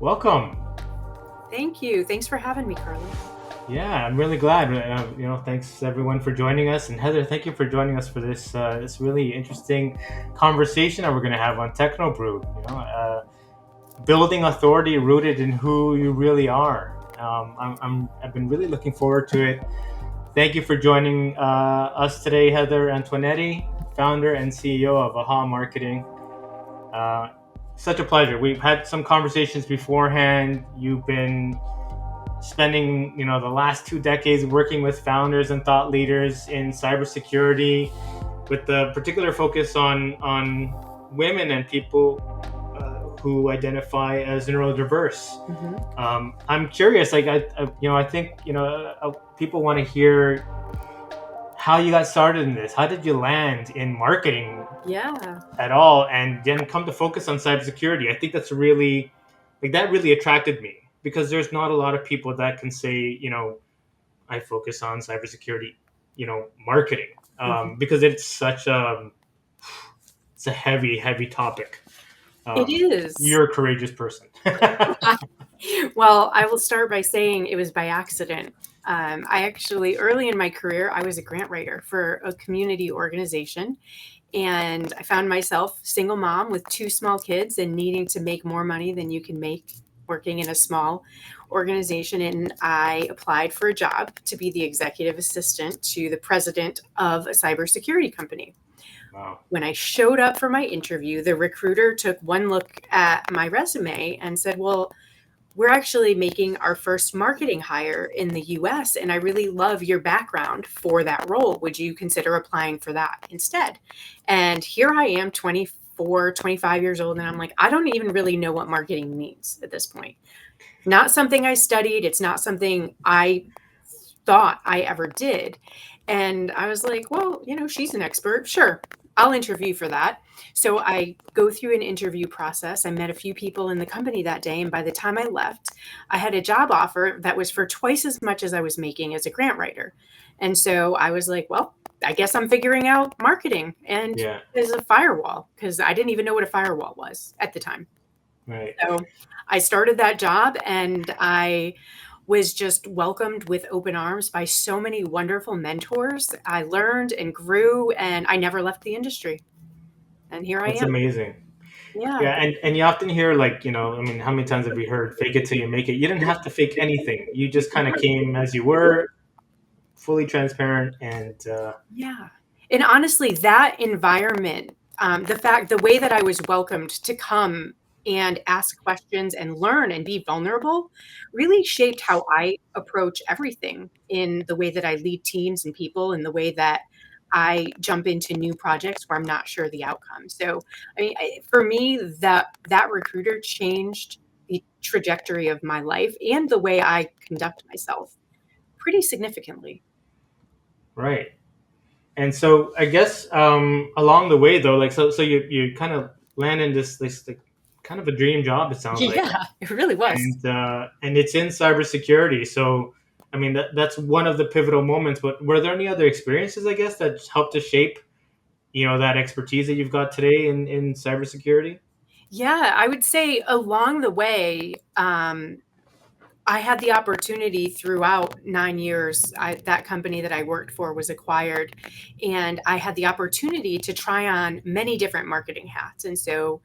Welcome. Thank you. Thanks for having me, Carly. Yeah, I'm really glad. Thanks everyone for joining us, and Heather, thank you for joining us for this really interesting conversation that we're going to have on Techno Brew. Building authority rooted in who you really are. I've been really looking forward to it. Thank you for joining us today, Heather Antoinetti, founder and CEO of Aha Marketing. Such a pleasure. We've had some conversations beforehand. You've been spending the last 2 decades working with founders and thought leaders in cybersecurity, with the particular focus on women and people who identify as neurodiverse. I'm curious, like I think people want to hear how you got started in this. How did you land in marketing Yeah. at all, and then come to focus on cybersecurity? I think that's really that really attracted me, because there's not a lot of people that can say, I focus on cybersecurity, marketing, because it's a heavy topic. It is. You're a courageous person. Well, I will start by saying it was by accident. I actually, early in my career, I was a grant writer for a community organization. And I found myself single mom with two small kids and needing to make more money than you can make working in a small organization. And I applied for a job to be the executive assistant to the president of a cybersecurity company. Wow. When I showed up for my interview, the recruiter took one look at my resume and said, well, we're actually making our first marketing hire in the US, and I really love your background for that role. Would you consider applying for that instead? And here I am, 24, 25 years old, and I'm like, I don't even really know what marketing means at this point. Not something I studied. It's not something I thought I ever did. And I was like, well, she's an expert. Sure, I'll interview for that. So I go through an interview process. I met a few people in the company that day. And by the time I left, I had a job offer that was for twice as much as I was making as a grant writer. And so I was like, well, I guess I'm figuring out marketing and Yeah. as a firewall, because I didn't even know what a firewall was at the time. Right. So I started that job, and I was just welcomed with open arms by so many wonderful mentors. I learned and grew, and I never left the industry. And here I That's am. amazing. Yeah. Yeah, and you often hear, like, I mean, how many times have we heard fake it till you make it? You didn't have to fake anything. You just kind of came as you were, fully transparent, and Yeah. And honestly, that environment, the way that I was welcomed to come and ask questions and learn and be vulnerable really shaped how I approach everything in the way that I lead teams and people, and the way that I jump into new projects where I'm not sure the outcome. So, I mean, for me, that recruiter changed the trajectory of my life and the way I conduct myself pretty significantly. right. And so I guess along the way, though, like, so you kind of land in this like, kind of a dream job, it sounds like, Yeah, it really was. and it's in cybersecurity. So I mean, that's one of the pivotal moments. But were there any other experiences, I guess, that helped to shape that expertise that you've got today in cybersecurity? Yeah, I would say along the way, I had the opportunity throughout 9 years. That company that I worked for was acquired, and I had the opportunity to try on many different marketing hats. And so,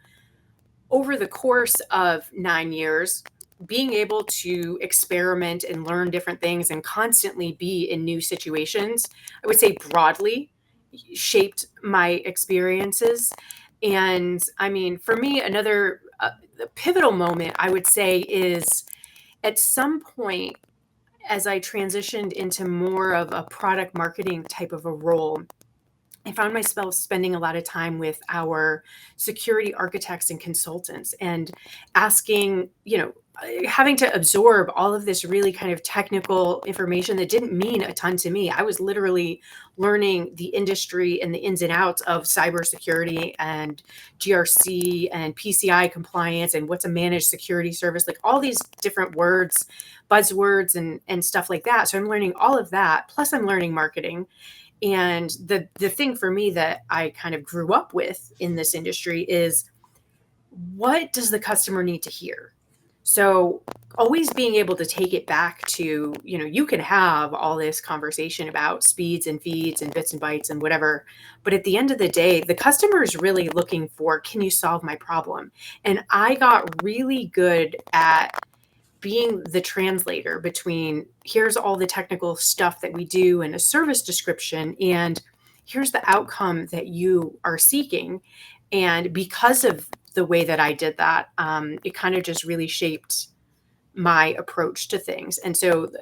over the course of 9 years, being able to experiment and learn different things and constantly be in new situations, I would say broadly shaped my experiences. And I mean, for me, another pivotal moment I would say is at some point as I transitioned into more of a product marketing type of a role, I found myself spending a lot of time with our security architects and consultants and asking, having to absorb all of this really kind of technical information that didn't mean a ton to me. I was literally learning the industry and the ins and outs of cybersecurity and GRC and PCI compliance and what's a managed security service, like all these different words, buzzwords, and stuff like that. So I'm learning all of that. Plus, I'm learning marketing. And the thing for me that I kind of grew up with in this industry is, what does the customer need to hear? So always being able to take it back to, you can have all this conversation about speeds and feeds and bits and bytes and whatever, but at the end of the day, the customer is really looking for, can you solve my problem? And I got really good at being the translator between, here's all the technical stuff that we do in a service description, and here's the outcome that you are seeking. And because of the way that I did that, it kind of just really shaped my approach to things. And so,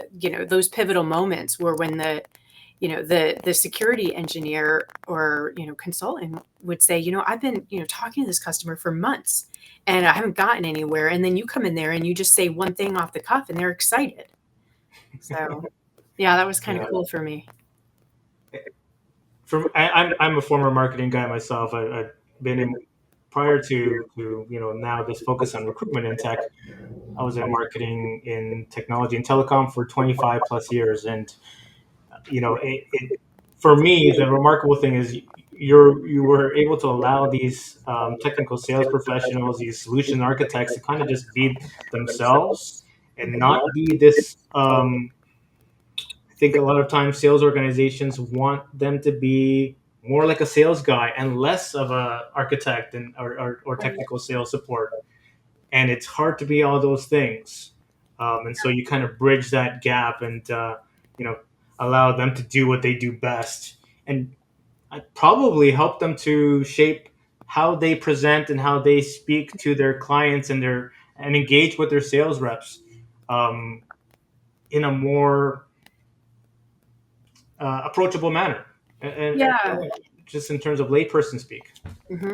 those pivotal moments were when the security engineer or consultant would say, I've been talking to this customer for months and I haven't gotten anywhere, and then you come in there and you just say one thing off the cuff and they're excited. So yeah, that was kind of Yeah. cool for me. I'm a former marketing guy myself. I've been in prior to now this focus on recruitment and tech. I was in marketing in technology and telecom for 25 plus years, and for me, the remarkable thing is you were able to allow these technical sales professionals, these solution architects, to kind of just be themselves and not be this. I think a lot of times sales organizations want them to be more like a sales guy and less of a architect or technical sales support, and it's hard to be all those things. And so you kind of bridge that gap and you know allow them to do what they do best, and I probably help them to shape how they present and how they speak to their clients and engage with their sales reps um, in a more approachable manner, Yeah. just in terms of layperson speak.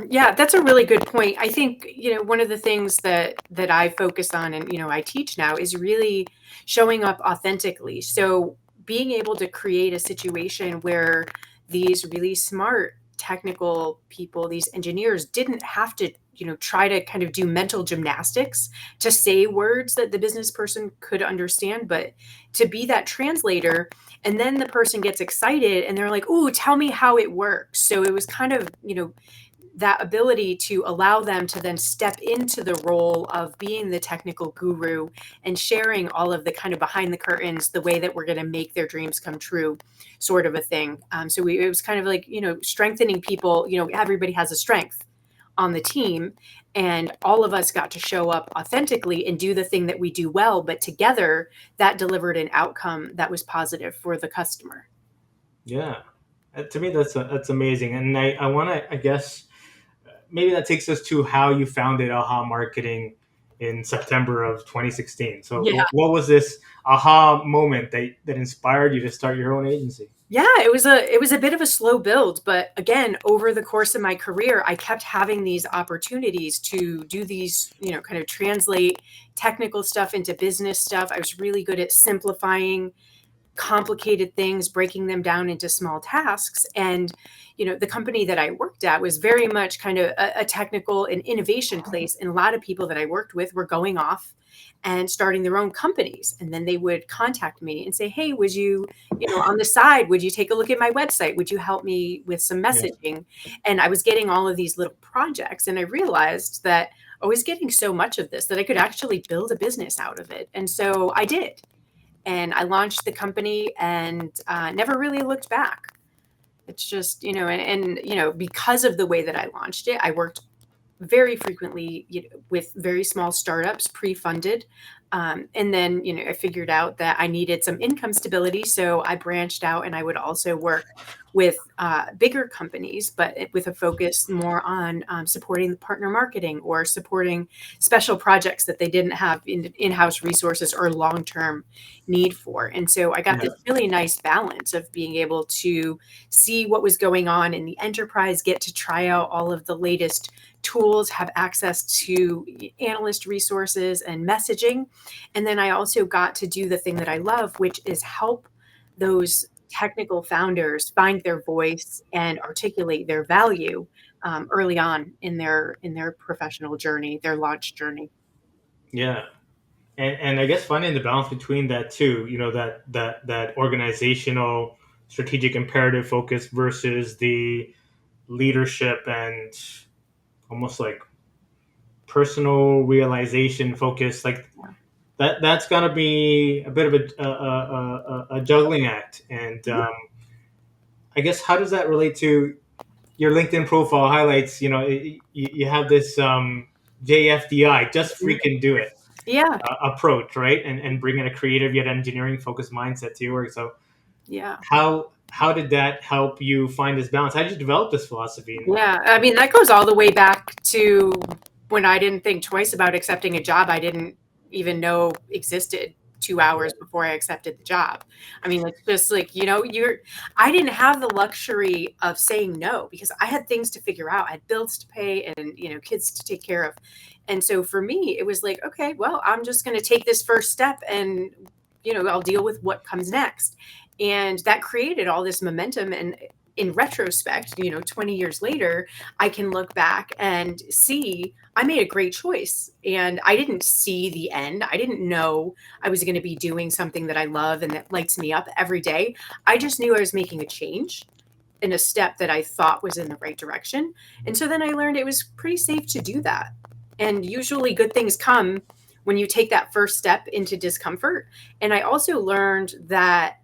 Yeah, that's a really good point. I think, one of the things that I focus on and, I teach now is really showing up authentically. So being able to create a situation where these really smart technical people, these engineers didn't have to, try to kind of do mental gymnastics to say words that the business person could understand, but to be that translator. And then the person gets excited and they're like, "Ooh, tell me how it works." So it was kind of, that ability to allow them to then step into the role of being the technical guru and sharing all of the kind of behind the curtains, the way that we're going to make their dreams come true, sort of a thing. It was kind of like, strengthening people. Everybody has a strength on the team, and all of us got to show up authentically and do the thing that we do well, but together that delivered an outcome that was positive for the customer. Yeah. To me, that's amazing, and I want to, I guess, maybe that takes us to how you founded Aha Marketing in September of 2016. So, Yeah. what was this aha moment that inspired you to start your own agency? Yeah, it was a bit of a slow build, but again, over the course of my career, I kept having these opportunities to do these, kind of translate technical stuff into business stuff. I was really good at simplifying complicated things, breaking them down into small tasks. And, the company that I worked at was very much kind of a technical and innovation place. And a lot of people that I worked with were going off and starting their own companies. And then they would contact me and say, "Hey, would you, on the side, would you take a look at my website? Would you help me with some Yeah. messaging?" And I was getting all of these little projects. And I realized that I was getting so much of this that I could actually build a business out of it. And so I did, and I launched the company and never really looked back. It's just, because of the way that I launched it, I worked very frequently, with very small startups, pre-funded. And then, I figured out that I needed some income stability. So I branched out and I would also work with bigger companies, but with a focus more on supporting the partner marketing or supporting special projects that they didn't have in-house resources or long-term need for. And so I got Yeah. this really nice balance of being able to see what was going on in the enterprise, get to try out all of the latest tools, have access to analyst resources and messaging. And then I also got to do the thing that I love, which is help those technical founders find their voice and articulate their value early on in their professional journey, their launch journey. Yeah. And I guess finding the balance between that too, that organizational strategic imperative focus versus the leadership and almost like personal realization focus, like that's gonna be a bit of a juggling act. And I guess, how does that relate to your LinkedIn profile highlights? You have this JFDI, just freaking do it, Yeah. approach, right? And bringing a creative yet engineering focused mindset to your work. So Yeah. how did that help you find this balance? How did you develop this philosophy? Yeah. I mean, that goes all the way back to when I didn't think twice about accepting a job I didn't even know existed 2 hours before I accepted the job. I mean, it's just like, I didn't have the luxury of saying no because I had things to figure out. I had bills to pay and, kids to take care of. And so for me, it was like, okay, well, I'm just going to take this first step and, I'll deal with what comes next. And that created all this momentum. And in retrospect, 20 years later, I can look back and see I made a great choice. And I didn't see the end. I didn't know I was going to be doing something that I love and that lights me up every day. I just knew I was making a change in a step that I thought was in the right direction. And so then I learned it was pretty safe to do that. And usually good things come when you take that first step into discomfort. And I also learned that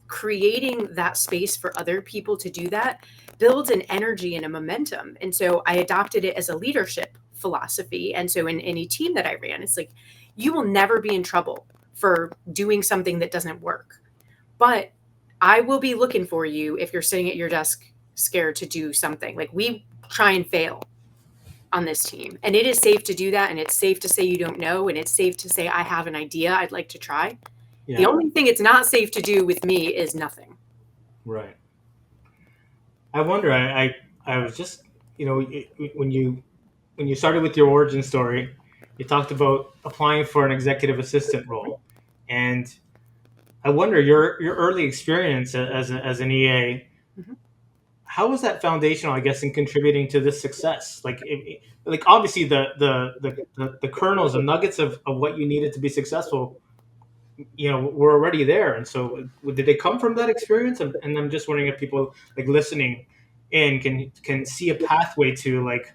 creating that space for other people to do that builds an energy and a momentum. And so I adopted it as a leadership philosophy. And so in any team that I ran, it's like, you will never be in trouble for doing something that doesn't work. But I will be looking for you if you're sitting at your desk scared to do something. Like, we try and fail on this team. And it is safe to do that. And it's safe to say you don't know. And it's safe to say, I have an idea I'd like to try. The Yeah, only thing it's not safe to do with me is nothing. right. I wonder. I was just, when you started with your origin story, you talked about applying for an executive assistant role, and I wonder, your early experience as an EA. Mhm. How was that foundational, I guess, in contributing to this success? Like obviously the kernels and nuggets of what you needed to be successful, were already there. And so, did they come from that experience? And I'm just wondering if people, like, listening in, can see a pathway to, like,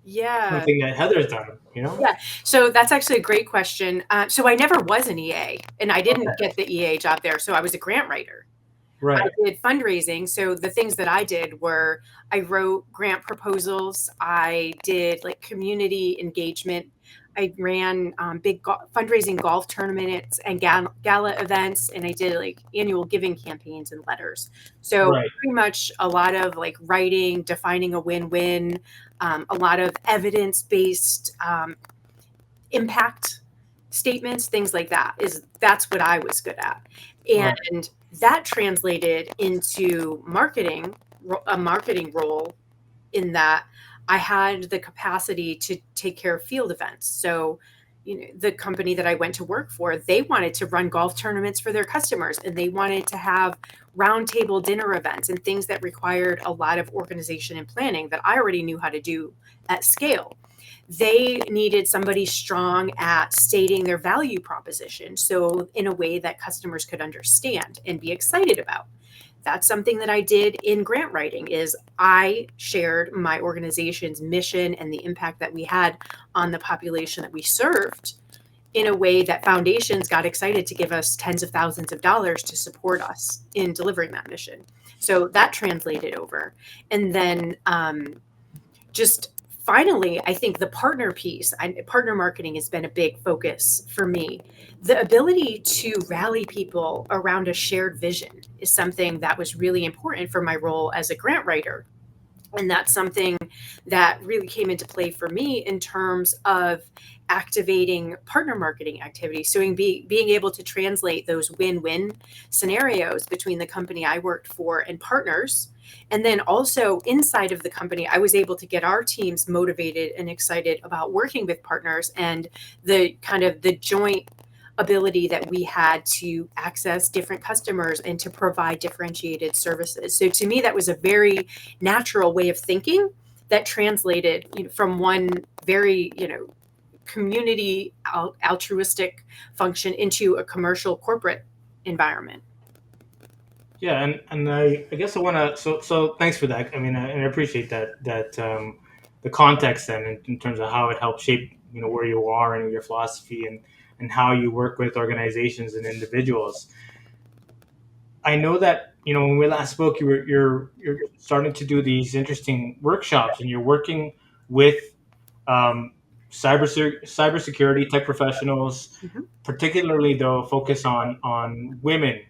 Yeah. something that Heather's done. Yeah. So that's actually a great question. So I never was an EA and I didn't Okay. get the EA job there. So I was a grant writer. I Right. did fundraising. So the things that I did were I wrote grant proposals. I did like community engagement. I ran big fundraising golf tournaments and gala events, and I did like annual giving campaigns and letters. So Right. pretty much a lot of like writing, defining a win-win, a lot of evidence-based impact statements, things like that. That's what I was good at, Right. and that translated into a marketing role in that I had the capacity to take care of field events. So, the company that I went to work for, they wanted to run golf tournaments for their customers and they wanted to have roundtable dinner events and things that required a lot of organization and planning that I already knew how to do at scale. They needed somebody strong at stating their value proposition, so in a way that customers could understand and be excited about. That's something that I did in grant writing. Is I shared my organization's mission and the impact that we had on the population that we served in a way that foundations got excited to give us tens of thousands of dollars to support us in delivering that mission. So that translated over. And then just finally, I think the partner piece, partner marketing has been a big focus for me. The ability to rally people around a shared vision is something that was really important for my role as a grant writer. And that's something that really came into play for me in terms of activating partner marketing activities. So being able to translate those win-win scenarios between the company I worked for and partners. And then also inside of the company, I was able to get our teams motivated and excited about working with partners and the kind of the joint ability that we had to access different customers and to provide differentiated services. So to me, that was a very natural way of thinking that translated, from one very, community altruistic function into a commercial corporate environment. Yeah, and I guess I want to. So thanks for that. I mean, I appreciate that the context then in terms of how it helps shape where you are and your philosophy and how you work with organizations and individuals. I know that when we last spoke, you're starting to do these interesting workshops, and you're working with cybersecurity tech professionals, Mhm. particularly though focus on women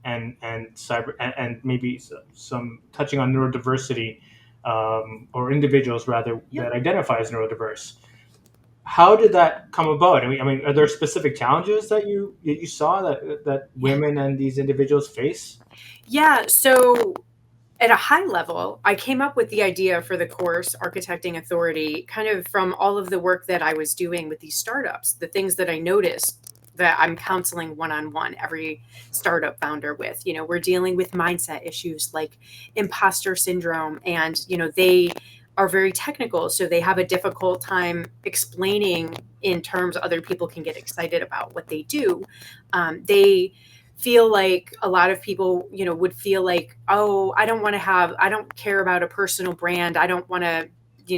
and cyber and maybe some touching on neurodiversity, or individuals rather Yeah. that identify as neurodiverse. How did that come about? I mean, are there specific challenges that you saw that Yeah. women and these individuals face? Yeah. So at a high level, I came up with the idea for the course Architecting Authority kind of from all of the work that I was doing with these startups, the things that I noticed that I'm counseling one on one every startup founder with. We're dealing with mindset issues like imposter syndrome, and, they are very technical. So they have a difficult time explaining in terms other people can get excited about what they do. They feel like a lot of people, would feel like, oh, I don't care about a personal brand. I don't want to,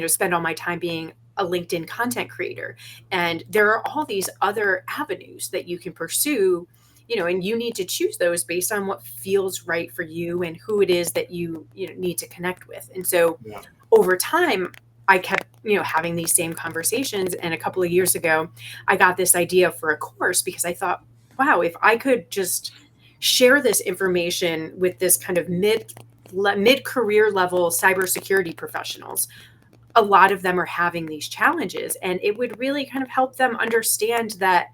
spend all my time being a LinkedIn content creator. And there are all these other avenues that you can pursue, and you need to choose those based on what feels right for you and who it is that you need to connect with. And so Yeah. over time, I kept, having these same conversations. And a couple of years ago, I got this idea for a course because I thought, wow, if I could just share this information with this kind of mid career level cybersecurity professionals, a lot of them are having these challenges, and it would really kind of help them understand that,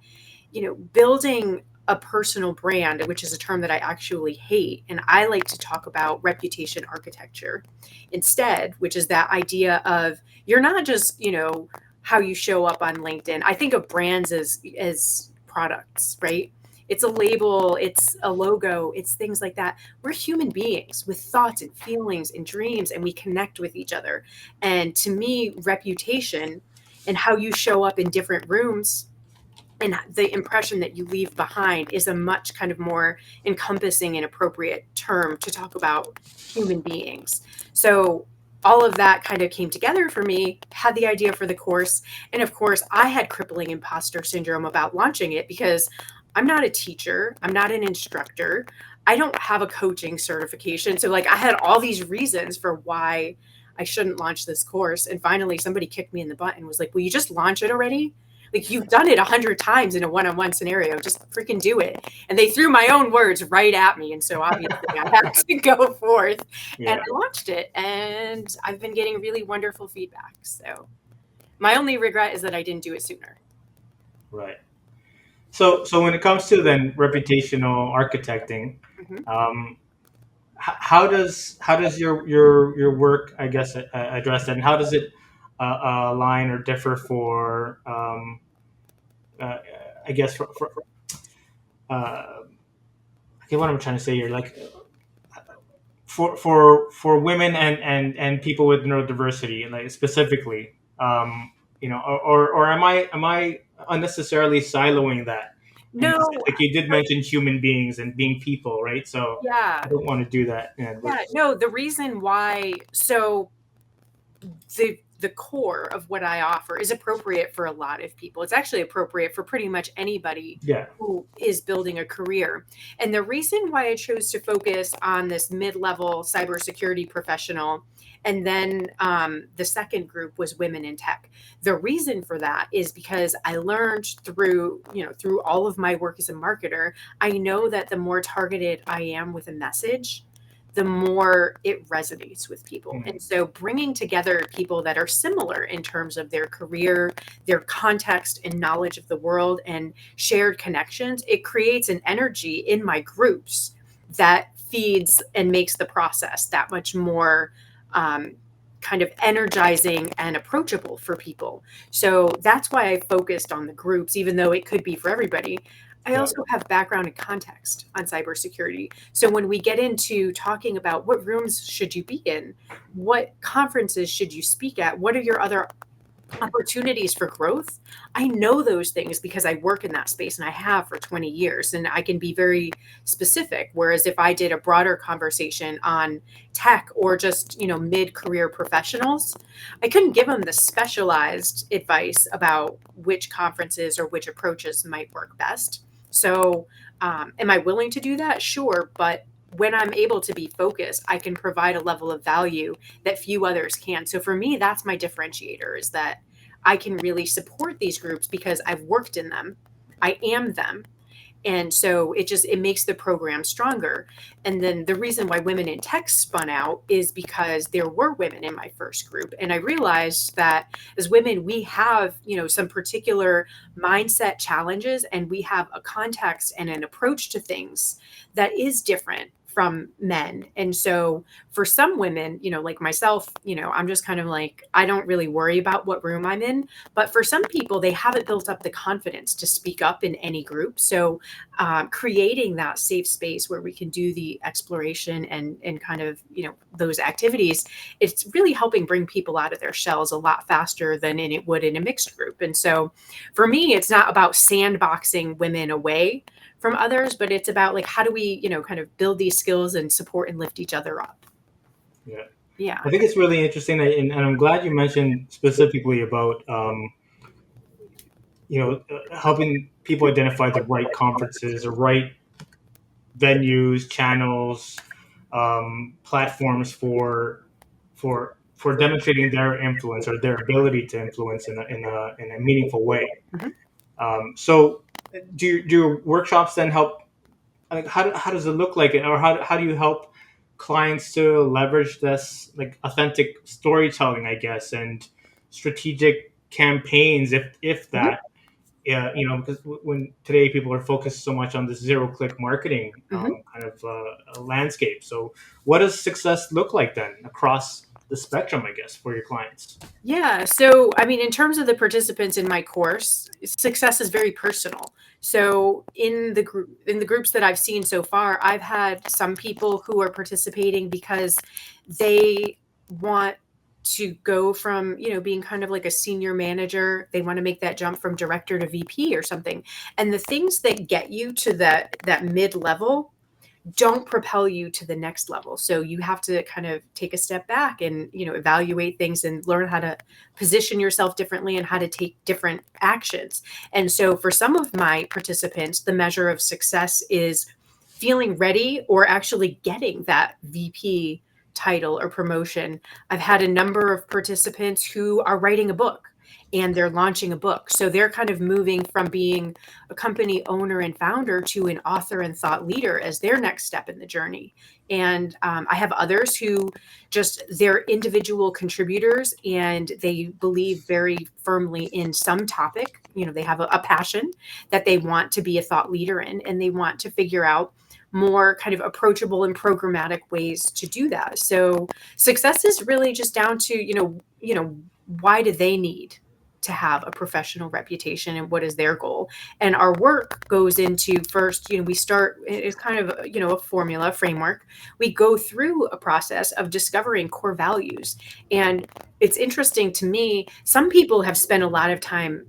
building a personal brand, which is a term that I actually hate. And I like to talk about reputation architecture instead, which is that idea of you're not just, how you show up on LinkedIn. I think of brands as products, right? It's a label, it's a logo, it's things like that. We're human beings with thoughts and feelings and dreams, and we connect with each other. And to me, reputation and how you show up in different rooms and the impression that you leave behind is a much kind of more encompassing and appropriate term to talk about human beings. So all of that kind of came together for me, had the idea for the course. And of course, I had crippling imposter syndrome about launching it because I'm not a teacher, I'm not an instructor, I don't have a coaching certification. So, like, I had all these reasons for why I shouldn't launch this course. And finally, somebody kicked me in the butt and was like, will you just launch it already? Like, you've done it 100 times in a one-on-one scenario. Just freaking do it. And they threw my own words right at me. And so obviously I had to go forth and Yeah. I launched it. And I've been getting really wonderful feedback. So my only regret is that I didn't do it sooner. Right. So when it comes to then reputational architecting, Mhm. um, how does your work, I guess, address that, and how does it align or differ for uh, I guess for okay, what am I trying to say here? Like for women and people with neurodiversity, like specifically, or am I unnecessarily siloing that? And No, like you did mention human beings and being people, right? So yeah. I don't want to do that. Yeah, Yeah. No, the reason why, so the core of what I offer is appropriate for a lot of people. It's actually appropriate for pretty much anybody yeah, who is building a career. And the reason why I chose to focus on this mid-level cybersecurity professional, and then the second group was women in tech. The reason for that is because I learned through all of my work as a marketer, I know that the more targeted I am with a message, the more it resonates with people. mm, And so bringing together people that are similar in terms of their career, their context and knowledge of the world and shared connections, it creates an energy in my groups that feeds and makes the process that much more um, kind of energizing and approachable for people. So that's why I focused on the groups, even though it could be for everybody. I yeah, also have background and context on cybersecurity. So when we get into talking about what rooms should you be in, what conferences should you speak at, what are your other opportunities for growth. I know those things because I work in that space and I have for 20 years, and I can be very specific. Whereas if I did a broader conversation on tech or just, mid-career professionals, I couldn't give them the specialized advice about which conferences or which approaches might work best. So, am I willing to do that? Sure. But when I'm able to be focused, I can provide a level of value that few others can. So for me, that's my differentiator, is that I can really support these groups because I've worked in them. I am them. And so it makes the program stronger. And then the reason why Women in Tech spun out is because there were women in my first group, and I realized that as women we have, some particular mindset challenges, and we have a context and an approach to things that is different from men. And so for some women, like myself, I'm just kind of like, I don't really worry about what room I'm in. But for some people, they haven't built up the confidence to speak up in any group. So creating that safe space where we can do the exploration and kind of, those activities, it's really helping bring people out of their shells a lot faster than it would in a mixed group. And so for me, it's not about sandboxing women away from others, but it's about like, how do we, kind of build these skills and support and lift each other up. Yeah. Yeah. I think it's really interesting, and I'm glad you mentioned specifically about helping people identify the right conferences or right venues, channels, platforms for demonstrating their influence or their ability to influence in a meaningful way. Mhm. So, do your workshops then help? Like, how does it look like, or how do you help clients to leverage this like authentic storytelling, I guess, and strategic campaigns, if Mhm. that, yeah, because when today people are focused so much on this zero click marketing Mhm. kind of landscape. So, what does success look like then across the spectrum, I guess, for your clients? Yeah. So, I mean, in terms of the participants in my course, success is very personal. So, in the groups that I've seen so far, I've had some people who are participating because they want to go from, being kind of like a senior manager, they want to make that jump from director to VP or something. And the things that get you to that mid level don't propel you to the next level. So you have to kind of take a step back and, evaluate things and learn how to position yourself differently and how to take different actions. And so for some of my participants, the measure of success is feeling ready or actually getting that VP title or promotion. I've had a number of participants who are writing a book and they're launching a book. So they're kind of moving from being a company owner and founder to an author and thought leader as their next step in the journey. And I have others who just, they're individual contributors and they believe very firmly in some topic. They have a passion that they want to be a thought leader in, and they want to figure out more kind of approachable and programmatic ways to do that. So success is really just down to, why do they need to have a professional reputation and what is their goal? And our work goes into first, we start, it's kind of, a formula framework. We go through a process of discovering core values. And it's interesting to me, some people have spent a lot of time,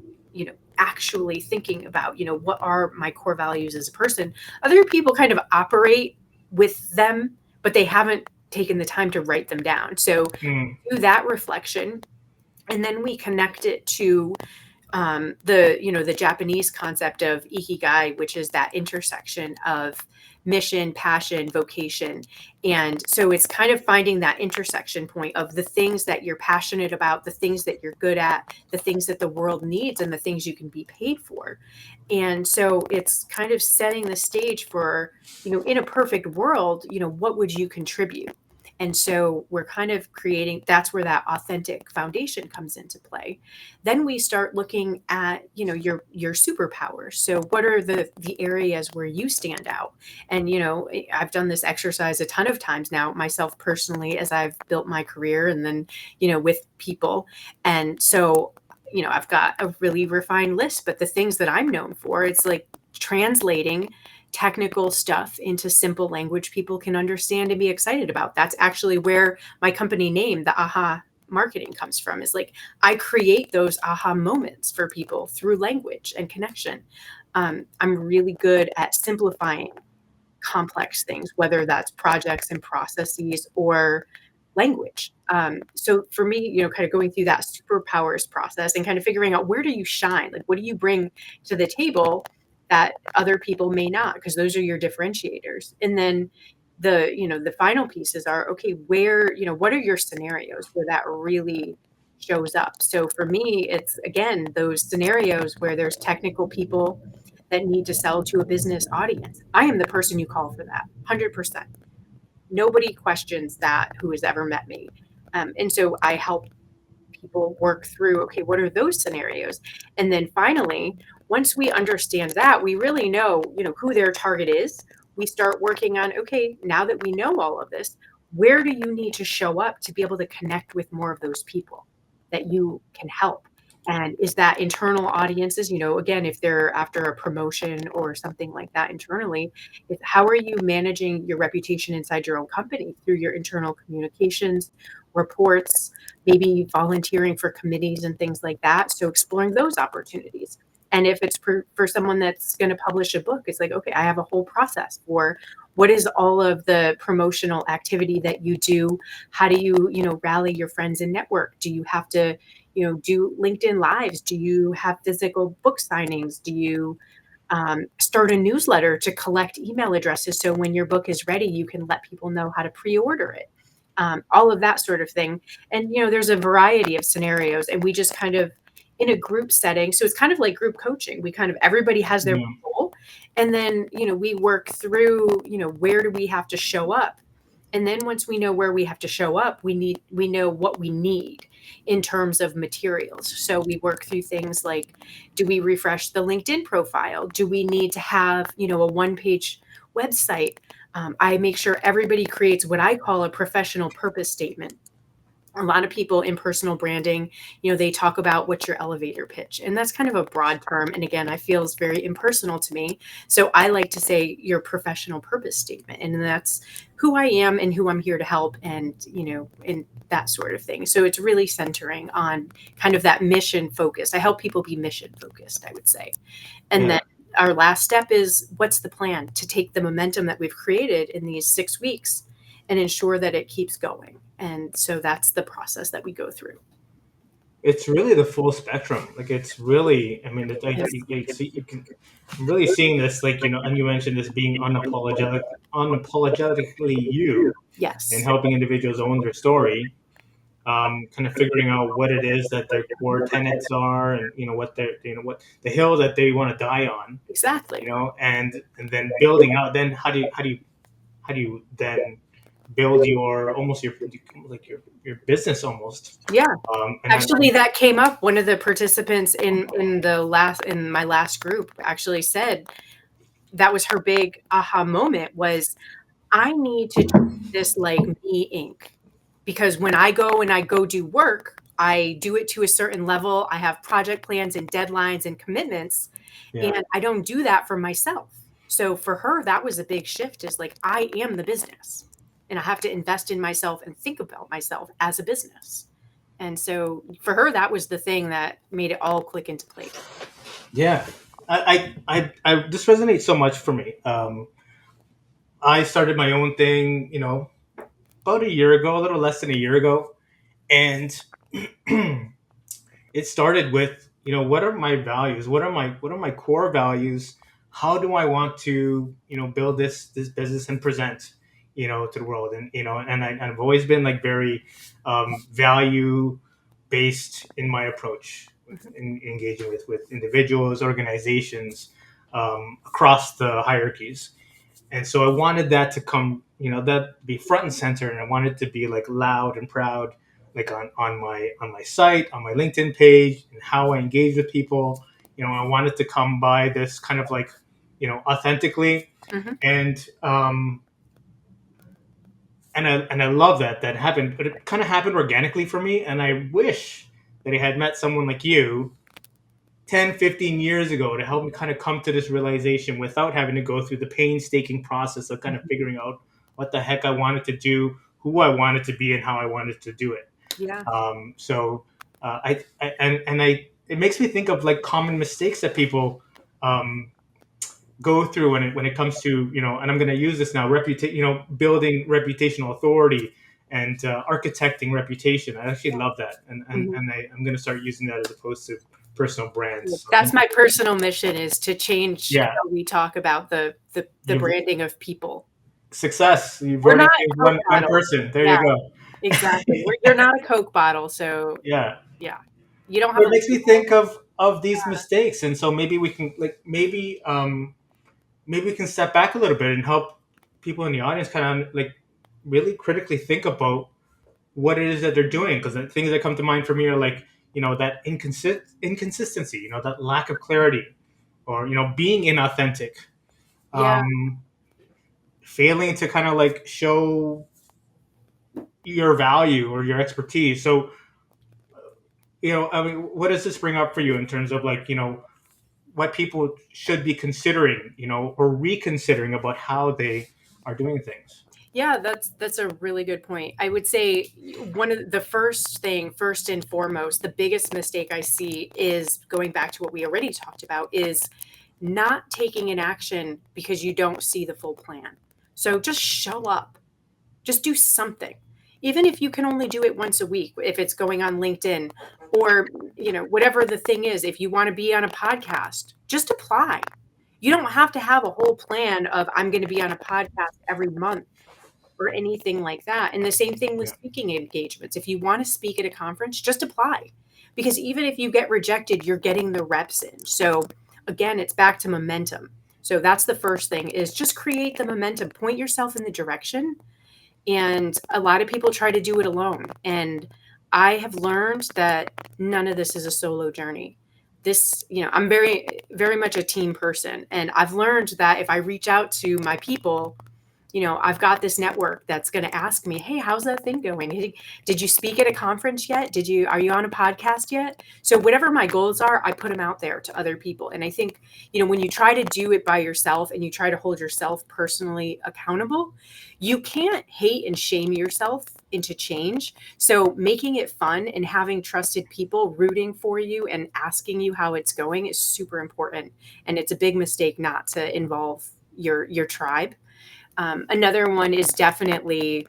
actually thinking about, what are my core values as a person. Other people kind of operate with them, but they haven't taken the time to write them down. So Mm, do that reflection, and then we connect it to the Japanese concept of ikigai, which is that intersection of mission, passion, vocation. And so it's kind of finding that intersection point of the things that you're passionate about, the things that you're good at, the things that the world needs, and the things you can be paid for. And so it's kind of setting the stage for, in a perfect world, what would you contribute? And so we're kind of creating, that's where that authentic foundation comes into play. Then we start looking at, your superpowers. So what are the areas where you stand out? And I've done this exercise a ton of times now myself personally as I've built my career, and then with people. And so I've got a really refined list, but the things that I'm known for, it's like translating technical stuff into simple language people can understand and be excited about. That's actually where my company name, the AHA marketing comes from, is like I create those aha moments for people through language and connection. I'm really good at simplifying complex things, whether that's projects and processes or language. So for me, kind of going through that superpowers process and kind of figuring out, where do you shine? Like, what do you bring to the table that other people may not? Because those are your differentiators. And then the final pieces are, okay, what are your scenarios where that really shows up? So for me, it's again those scenarios where there's technical people that need to sell to a business audience. I am the person you call for that, 100%. Nobody questions that who has ever met me. And so I help people work through, okay, what are those scenarios? And then finally, once we understand that, we really know, who their target is. We start working on, okay, now that we know all of this, where do you need to show up to be able to connect with more of those people that you can help? And is that internal audiences, again, if they're after a promotion or something like that internally, how are you managing your reputation inside your own company through your internal communications, reports, maybe volunteering for committees and things like that. So exploring those opportunities. And if it's for someone that's going to publish a book, it's like, okay, I have a whole process for what is all of the promotional activity that you do? How do you, rally your friends and network? Do you have to, do LinkedIn lives? Do you have physical book signings? Do you start a newsletter to collect email addresses so when your book is ready, you can let people know how to pre-order it? All of that sort of thing. And, there's a variety of scenarios, and we just kind of in a group setting. So it's kind of like group coaching. We kind of, everybody has their Yeah. role. And then, we work through, where do we have to show up? And then once we know where we have to show up, we know what we need in terms of materials. So we work through things like, do we refresh the LinkedIn profile? Do we need to have, a one-page website? I make sure everybody creates what I call a professional purpose statement. A lot of people in personal branding, they talk about what's your elevator pitch. And that's kind of a broad term. And again, I feel it's very impersonal to me. So I like to say your professional purpose statement. And that's who I am and who I'm here to help, and, and that sort of thing. So it's really centering on kind of that mission focus. I help people be mission focused, I would say. And Yeah. then our last step is, what's the plan to take the momentum that we've created in these 6 weeks and ensure that it keeps going? And so that's the process that we go through. It's really the full spectrum. Like it's really, I mean, Yes. you can, I'm really seeing this, like, and you mentioned this being unapologetically you, and Yes. helping individuals own their story, kind of figuring out what it is that their core tenets are, and what they're, what the hill that they want to die on, Exactly. and then building out. Then how do you then build your almost your like your business almost, Yeah. and Actually, that came up. One of the participants in my last group actually said that was her big aha moment was, I need to treat this like me Inc. Because when I go do work, I do it to a certain level. I have project plans and deadlines and commitments, yeah. and I don't do that for myself. So for her, that was a big shift, is like, I am the business and I have to invest in myself and think about myself as a business. And so for her, that was the thing that made it all click into place. Yeah, this resonates so much for me. I started my own thing, about a year ago, a little less than a year ago, and it started with, what are my values? What are my core values? How do I want to, build this business and present, to the world? And I've always been like very value based in my approach with engaging with individuals, organizations, across the hierarchies. And so I wanted that to come, that be front and center, and I wanted to be like loud and proud, like on my site, on my LinkedIn page, and how I engage with people. I wanted to come by this kind of like, authentically, Mhm. and I love that happened, but it kind of happened organically for me, and I wish that I had met someone like you 10, 15 years ago to help me kind of come to this realization without having to go through the painstaking process of kind of figuring out what the heck I wanted to do, who I wanted to be, and how I wanted to do it. Yeah. It makes me think of like common mistakes that people um, go through when it comes to, and I'm going to use this now, building reputational authority and architecting reputation. I actually love that, Mhm. I'm going to start using that as opposed to personal brands. So That's my personal mission, is to change yeah, how we talk about the you've branding of people. success. You've We're already not changed Coke one bottles. person. There Yeah, you go. exactly. You're not a Coke bottle, so Yeah. yeah. You don't So have it a makes me label. think of these mistakes, and so maybe we can maybe we can step back a little bit and help people in the audience kind of like really critically think about what it is that they're doing, because the things that come to mind for me are like, that inconsistency, that lack of clarity, or being inauthentic, Yeah. um, failing to kind of like show your value or your expertise. So, I mean, what does this bring up for you in terms of like, what people should be considering, or reconsidering about how they are doing things? Yeah, that's a really good point. I would say one of the first and foremost, the biggest mistake I see is going back to what we already talked about, is not taking an action because you don't see the full plan. So just show up. Just do something. Even if you can only do it once a week, if it's going on LinkedIn, or whatever the thing is, if you want to be on a podcast, just apply. You don't have to have a whole plan of, I'm going to be on a podcast every month or anything like that. And the same thing with Yeah. speaking engagements. If you want to speak at a conference, just apply. Because even if you get rejected, you're getting the reps in. So again, it's back to momentum. So that's the first thing, is just create the momentum, point yourself in the direction. And a lot of people try to do it alone. And I have learned that none of this is a solo journey. I'm very, very much a team person. And I've learned that if I reach out to my people, I've got this network that's going to ask me, "Hey, how's that thing going? Hey, did you speak at a conference yet? Are you on a podcast yet?" So whatever my goals are, I put them out there to other people. And I think, when you try to do it by yourself and you try to hold yourself personally accountable, you can't hate and shame yourself into change. So making it fun and having trusted people rooting for you and asking you how it's going is super important. And it's a big mistake not to involve your tribe. Another one is definitely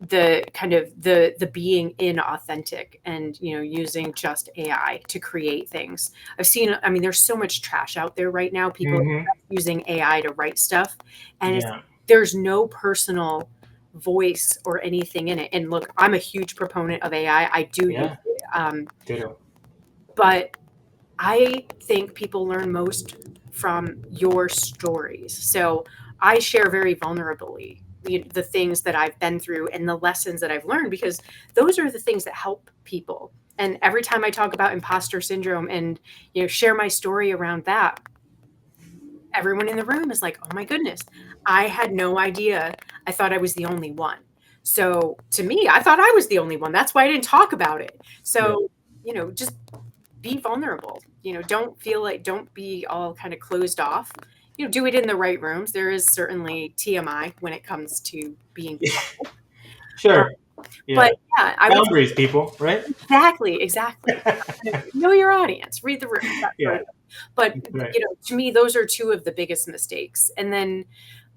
the kind of the being inauthentic, and using just AI to create things. I mean, there's so much trash out there right now. People are Hmm. using AI to write stuff, and Yeah. there's no personal voice or anything in it. And look, I'm a huge proponent of AI. I do use Yeah. it, Ditto. but I think people learn most from your stories. So I share very vulnerably the things that I've been through and the lessons that I've learned, because those are the things that help people. And every time I talk about imposter syndrome and share my story around that, everyone in the room is like, "Oh my goodness, I had no idea. I thought I was the only one." So to me, I thought I was the only one. That's why I didn't talk about it. Yeah. So, just be vulnerable. Don't be all kind of closed off. Do it in the right rooms. There is certainly TMI when it comes to being, Sure. but Yeah. yeah, I would say Boundaries, people, right? exactly. Know your audience, read the room, that sort Yeah. of thing. But Right. to me, those are two of the biggest mistakes. And then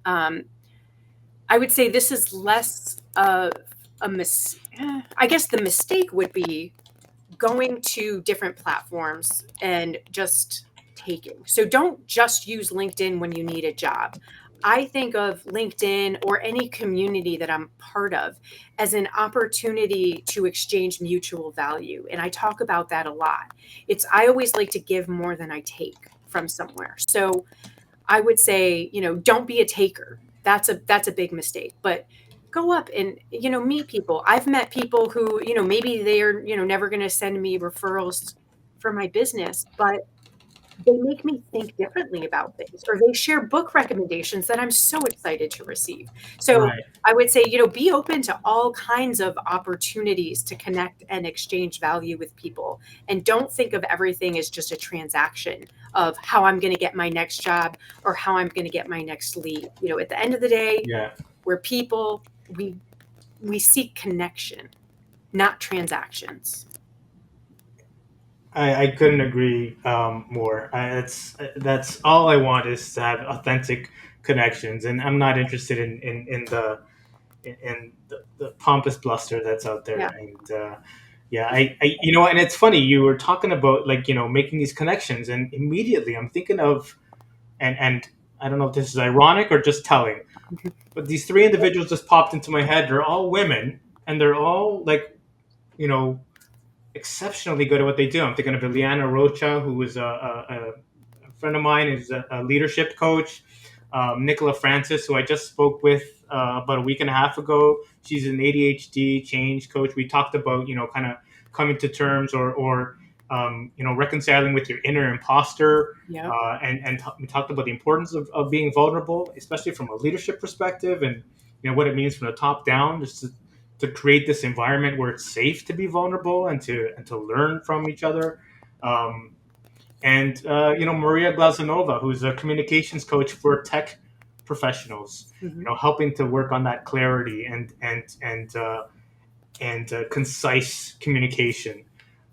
um, I would say this is less of a I guess the mistake would be going to different platforms and just taking. So don't just use LinkedIn when you need a job. I think of LinkedIn or any community that I'm part of as an opportunity to exchange mutual value. And I talk about that a lot. I always like to give more than I take from somewhere. So I would say, don't be a taker. That's a big mistake. But go up and meet people. I've met people who, maybe they're, never going to send me referrals for my business, but they make me think differently about things, or they share book recommendations that I'm so excited to receive. So Right. I would say, be open to all kinds of opportunities to connect and exchange value with people. And don't think of everything as just a transaction of how I'm going to get my next job or how I'm going to get my next lead. At the end of the day, Yeah. we're people, we seek connection. not transactions. I couldn't agree more. That's all I want is to have authentic connections, and I'm not interested in the pompous bluster that's out there. Yeah. And yeah, you know, and it's funny you were talking about like making these connections, and immediately I'm thinking of and I don't know if this is ironic or just telling, but these three individuals just popped into my head. They're all women, and they're all like you know exceptionally good at what they do. I'm thinking of Ileana Rocha, who is a friend of mine, is a leadership coach. Nicola Francis, who I just spoke with about a week and a half ago. She's an ADHD change coach. We talked about, kind of coming to terms or reconciling with your inner imposter. Yep. We talked about the importance of being vulnerable, especially from a leadership perspective, and what it means from the top down, just to create this environment where it's safe to be vulnerable and to learn from each other. And Maria Glazanova, who's a communications coach for tech professionals, Mm-hmm. helping to work on that clarity and concise communication.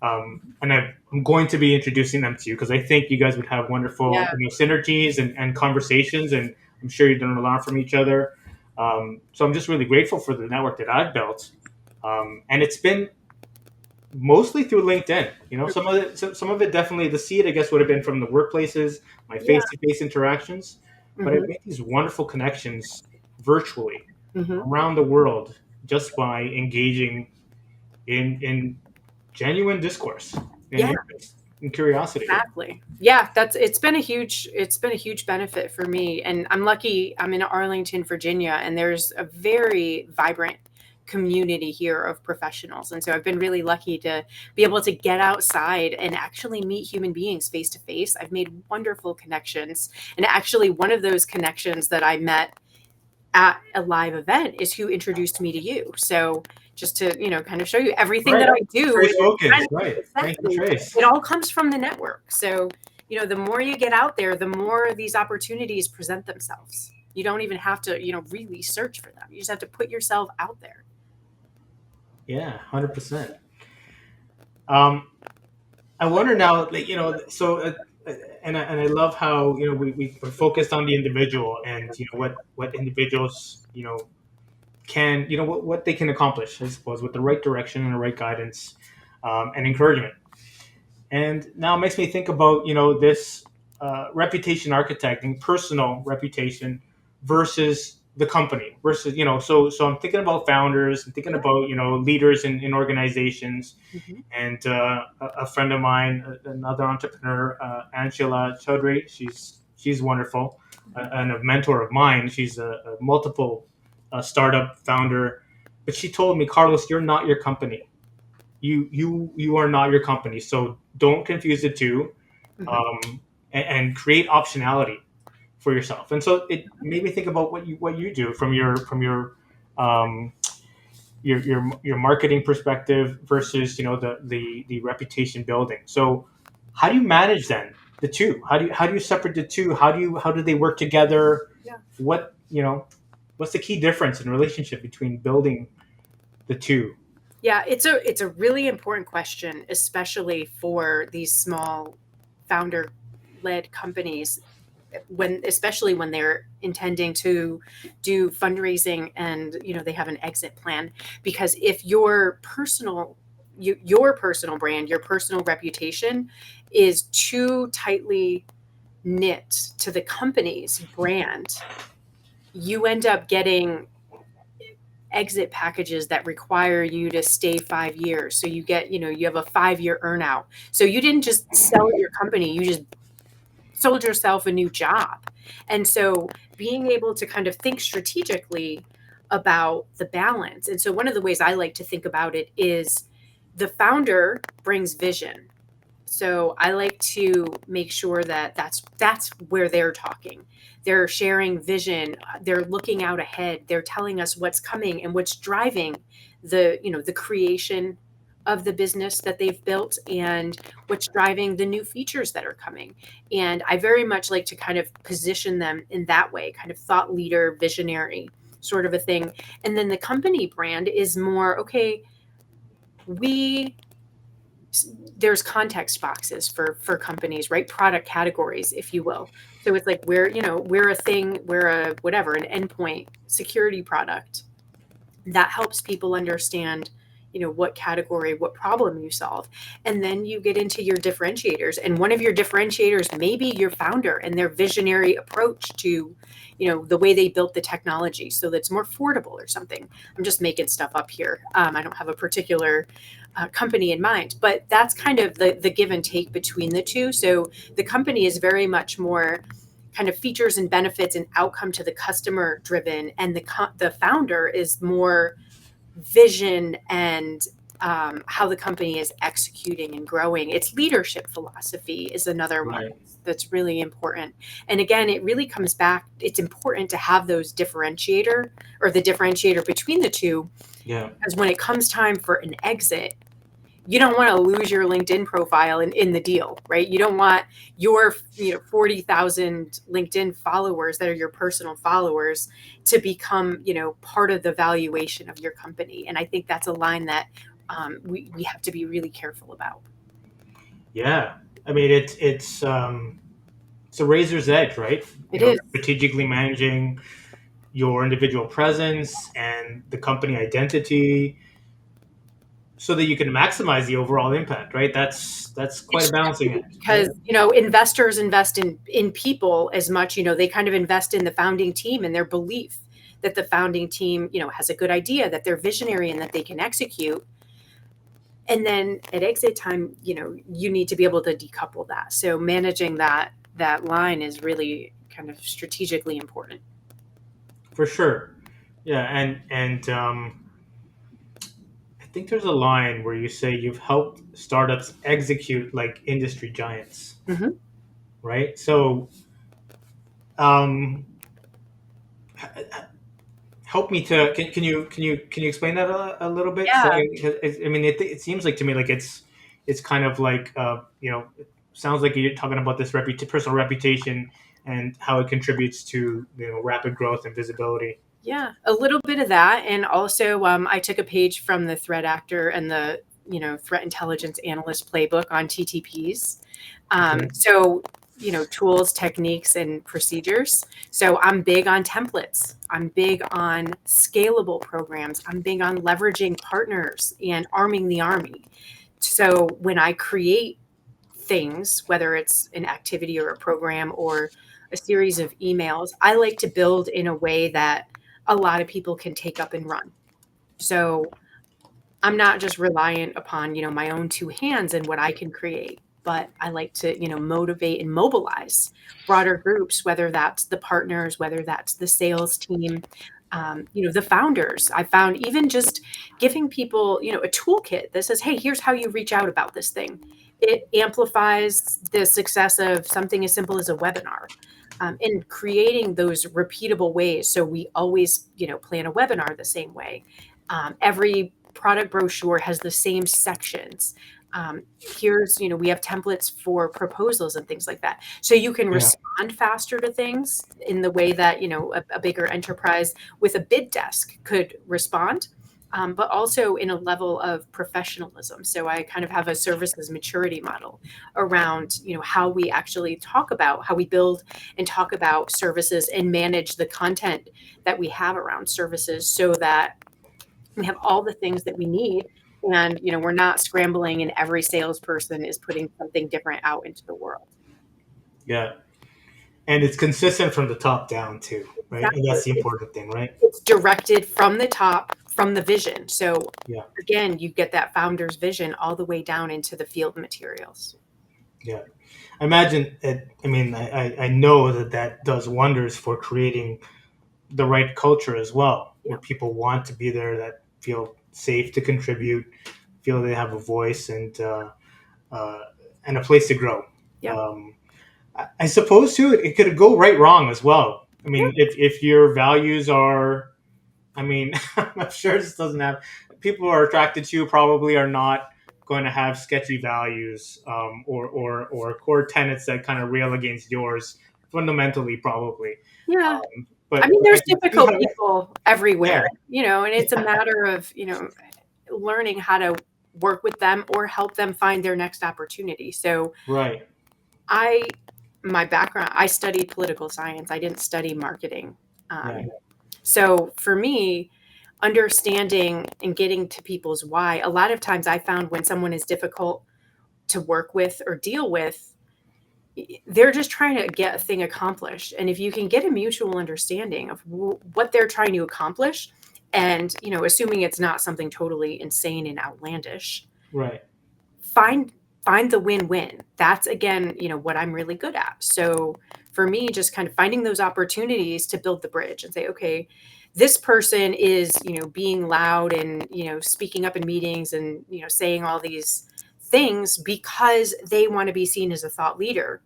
And I'm going to be introducing them to you because I think you guys would have wonderful Yeah. synergies and conversations, and I'm sure you're going to learn from each other. So I'm just really grateful for the network that I've built, and it's been mostly through LinkedIn. Some of it definitely the seed I guess would have been from the workplaces, my Yeah. face to face interactions, but I've Mm-hmm. made these wonderful connections virtually Mm-hmm. around the world just by engaging in genuine discourse and Yeah. interest and curiosity. Exactly. Yeah, it's been a huge benefit for me. And I'm lucky I'm in Arlington, Virginia, and there's a very vibrant community here of professionals. And so I've been really lucky to be able to get outside and actually meet human beings face to face. I've made wonderful connections. And actually one of those connections that I met at a live event is who introduced me to you. So just to, kind of show you everything Right. that I do Trace is Wilkins. kind of Right. Thank you, exactly, Trace. it all comes from the network. So, the more you get out there, the more these opportunities present themselves. You don't even have to, really search for them. You just have to put yourself out there. Yeah, 100%. Um, I wonder now, like, so, and I love how we're focused on the individual and what individuals can what they can accomplish, I suppose, with the right direction and the right guidance and encouragement. And now it makes me think about this reputation architecting, personal reputation versus the company versus so I'm thinking about founders and thinking Yeah. about leaders in organizations. Mhm. And a friend of mine, another entrepreneur, Angela Chaudhry, she's wonderful, and a mentor of mine. She's a multiple startup founder, but she told me, Carlos, you're not your company. You are not your company. So don't confuse the two, Mhm. and create optionality for yourself. And so it made me think about what you do um, your marketing perspective versus the reputation building. So how do you manage then the two? How do you separate the two? How do they work together? Yeah. What's the key difference in relationship between building the two? Yeah, it's a really important question, especially for these small founder led companies especially when they're intending to do fundraising and they have an exit plan, because if your personal brand, your personal reputation is too tightly knit to the company's brand, you end up getting exit packages that require you to stay 5 years. So you have a 5-year earnout. So you didn't just sell your company, you just sold yourself a new job. And so being able to kind of think strategically about the balance. And so one of the ways I like to think about it is the founder brings vision. So I like to make sure that that's where they're talking. They're sharing vision, they're looking out ahead, they're telling us what's coming and what's driving the creation of the business that they've built and what's driving the new features that are coming. And I very much like to kind of position them in that way, kind of thought leader, visionary sort of a thing. And then the company brand is more, okay, we there's context boxes for companies, right? Product categories, if you will. So it's like we're a thing, we're a whatever, an endpoint security product that helps people understand what category, what problem you solve. And then you get into your differentiators, and one of your differentiators may be your founder and their visionary approach to the way they built the technology so that's more affordable or something. I'm just making stuff up here. I don't have a particular company in mind, but that's kind of the give and take between the two. So the company is very much more kind of features and benefits and outcome to the customer driven, and the founder is more vision and how the company is executing and growing. Its leadership philosophy is another one Right. that's really important. And again, it really comes back, it's important to have those differentiator, or the differentiator between the two, Yeah. because when it comes time for an exit, you don't want to lose your LinkedIn profile in the deal, right? You don't want your 40,000 LinkedIn followers that are your personal followers to become part of the valuation of your company. And I think that's a line that we have to be really careful about. Yeah. I mean, it's a razor's edge, right? It is. Strategically managing your individual presence and the company identity so that you can maximize the overall impact, right? That's quite a It's balancing tricky act. Yeah. because investors invest in people as much. They kind of invest in the founding team and their belief that the founding team has a good idea, that they're visionary and that they can execute. And then at exit time, you need to be able to decouple that. So managing that line is really kind of strategically important. For sure. Yeah, and I think there's a line where you say you've helped startups execute like industry giants, Hmm. right? So, um, help me to can you explain that a little bit? So, Yeah. I mean, it seems like to me like it's kind of like it sounds like you're talking about this personal reputation and how it contributes to rapid growth and visibility. Yeah, a little bit of that, and also I took a page from the threat actor and the threat intelligence analyst playbook on TTPs. Okay. So tools, techniques, and procedures. So I'm big on templates. I'm big on scalable programs. I'm big on leveraging partners and arming the army. So when I create things, whether it's an activity or a program or a series of emails, I like to build in a way that a lot of people can take up and run. So I'm not just reliant upon, my own two hands and what I can create, but I like to, motivate and mobilize broader groups, whether that's the partners, whether that's the sales team, the founders. I found even just giving people, a toolkit that says, hey, here's how you reach out about this thing. It amplifies the success of something as simple as a webinar. And creating those repeatable ways. So we always, plan a webinar the same way. Every product brochure has the same sections. Here's, we have templates for proposals and things like that. So you can Yeah. respond faster to things in the way that, a bigger enterprise with a bid desk could respond. But also in a level of professionalism. So I kind of have a services maturity model around, how we actually talk about how we build and talk about services and manage the content that we have around services so that we have all the things that we need, and we're not scrambling and every salesperson is putting something different out into the world. Yeah. And it's consistent from the top down too, right? And Exactly. that's the it's, important thing, right? it's directed from the top, from the vision. So Yeah. again, you get that founder's vision all the way down into the field materials. Yeah. I imagine it. I mean, I know that does wonders for creating the right culture as well, Yeah. where people want to be there, that feel safe to contribute, feel they have a voice uh, and a place to grow. Yeah. I suppose too, it could go right wrong as well. I Yeah. mean, if your values are, I mean, I'm sure this doesn't have people who are attracted to you probably are not going to have sketchy values or core tenets that kind of rail against yours fundamentally, probably. Yeah. I But mean, I there's can see difficult how, people everywhere, yeah, and it's a matter of, learning how to, work with them or help them find their next opportunity. So Right. my background, I studied political science. I didn't study marketing. Right. So for me, understanding and getting to people's why, a lot of times I found when someone is difficult to work with or deal with, they're just trying to get a thing accomplished. And if you can get a mutual understanding of what they're trying to accomplish, and assuming it's not something totally insane and outlandish, Right. find find the win-win. That's again, what I'm really good at. So for me, just kind of finding those opportunities to build the bridge and say, okay, this person is, being loud and, speaking up in meetings and, saying all these things because they want to be seen as a thought leader.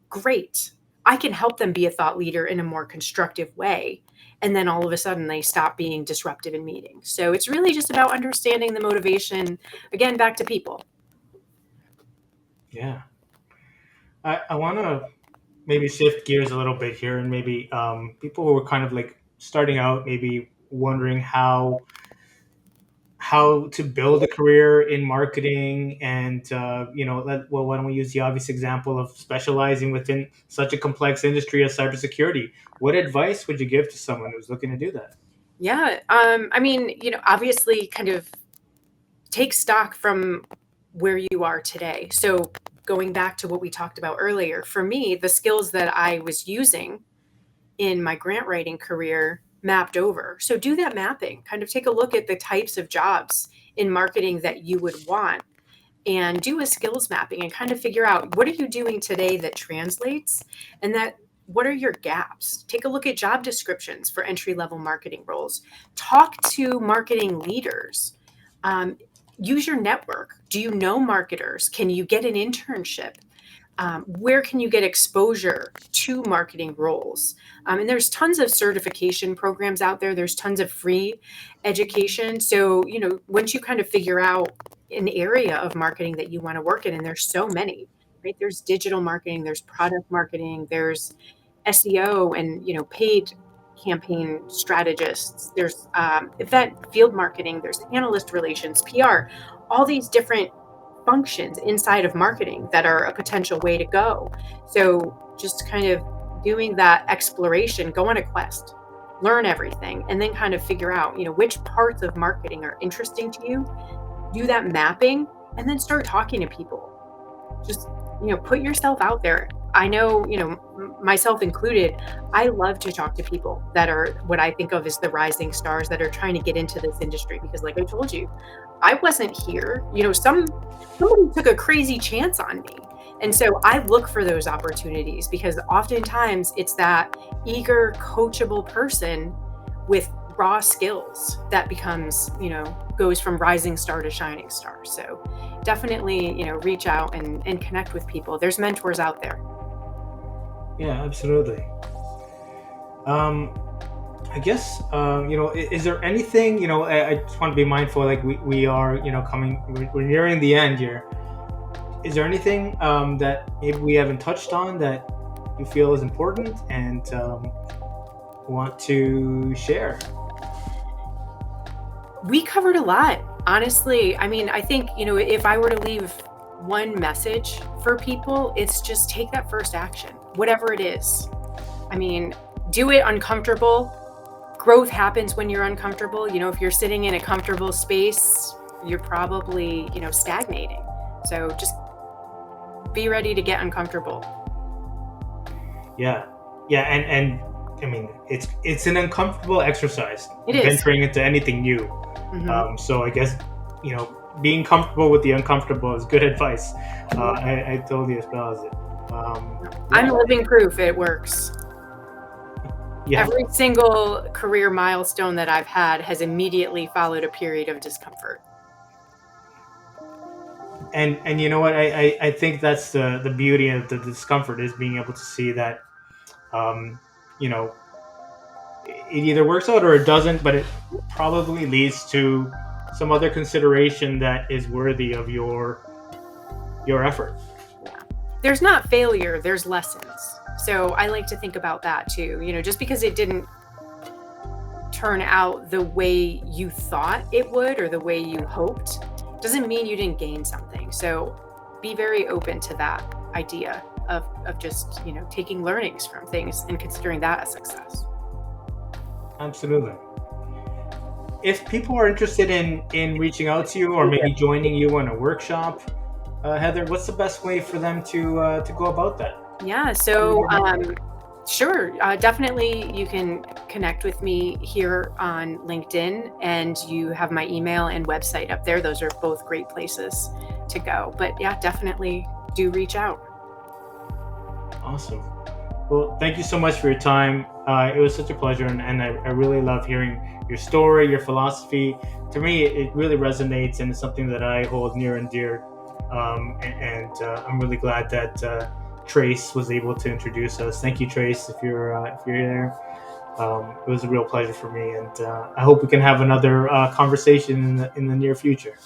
Great. I can help them be a thought leader in a more constructive way. And then all of a sudden they stop being disruptive in meetings. So it's really just about understanding the motivation. Again, back to people. Yeah. I want to maybe shift gears a little bit here, and maybe people who are kind of like starting out, maybe wondering how to build a career in marketing, and well, why don't we use the obvious example of specializing within such a complex industry as cybersecurity? What advice would you give to someone who's looking to do that? Yeah. I mean, obviously kind of take stock from where you are today. So going back to what we talked about earlier, for me, the skills that I was using in my grant writing career mapped over. So do that mapping, kind of take a look at the types of jobs in marketing that you would want and do a skills mapping and kind of figure out what are you doing today that translates, and that what are your gaps. Take a look at job descriptions for entry level marketing roles. Talk to marketing leaders. Use your network. Do you know marketers? Can you get an internship? Where can you get exposure to marketing roles? And there's tons of certification programs out there. There's tons of free education. So, once you kind of figure out an area of marketing that you want to work in, and there's so many, right? There's digital marketing, there's product marketing, there's SEO and, paid campaign strategists, there's event field marketing, there's analyst relations, PR, all these different functions inside of marketing that are a potential way to go. So just kind of doing that exploration, go on a quest, learn everything, and then kind of figure out, which parts of marketing are interesting to you, do that mapping, and then start talking to people. Just, put yourself out there. I know, myself included, I love to talk to people that are what I think of as the rising stars that are trying to get into this industry, because like I told you, I wasn't here. Somebody took a crazy chance on me. And so I look for those opportunities because oftentimes it's that eager, coachable person with raw skills that becomes, goes from rising star to shining star. So definitely, reach out and connect with people. There's mentors out there. Yeah, absolutely. I guess is there anything, I just want to be mindful, like we are, we're nearing the end here. Is there anything that maybe we haven't touched on that you feel is important and want to share? We covered a lot, honestly. I mean, I think, if I were to leave one message for people, it's just take that first action, whatever it is. I mean, do it uncomfortable. Growth happens when you're uncomfortable. If you're sitting in a comfortable space, you're probably, stagnating. So just be ready to get uncomfortable. Yeah. Yeah. And I mean, it's an uncomfortable exercise, It is. venturing into anything new. Mhm. So I guess, being comfortable with the uncomfortable is good advice. I totally espouse it. I'm living proof it works. Yeah. Every single career milestone that I've had has immediately followed a period of discomfort. And you know what? I think that's the beauty of the discomfort, is being able to see that, um, you know, it either works out or it doesn't, but it probably leads to some other consideration that is worthy of your effort. There's not failure, there's lessons. So I like to think about that too. Just because it didn't turn out the way you thought it would or the way you hoped, doesn't mean you didn't gain something. So be very open to that idea of just, taking learnings from things and considering that a success. Absolutely. If people are interested in reaching out to you or maybe joining you on a workshop, Heather, what's the best way for them to go about that? Yeah, so sure, definitely you can connect with me here on LinkedIn, and you have my email and website up there. Those are both great places to go. But yeah, definitely do reach out. Awesome. Well, thank you so much for your time. It was such a pleasure, and I really love hearing your story, your philosophy. To me, it really resonates, and it's something that I hold near and dear. I'm really glad that Trace was able to introduce us. Thank you, Trace, if you're there. It was a real pleasure for me, and I hope we can have another conversation in the near future.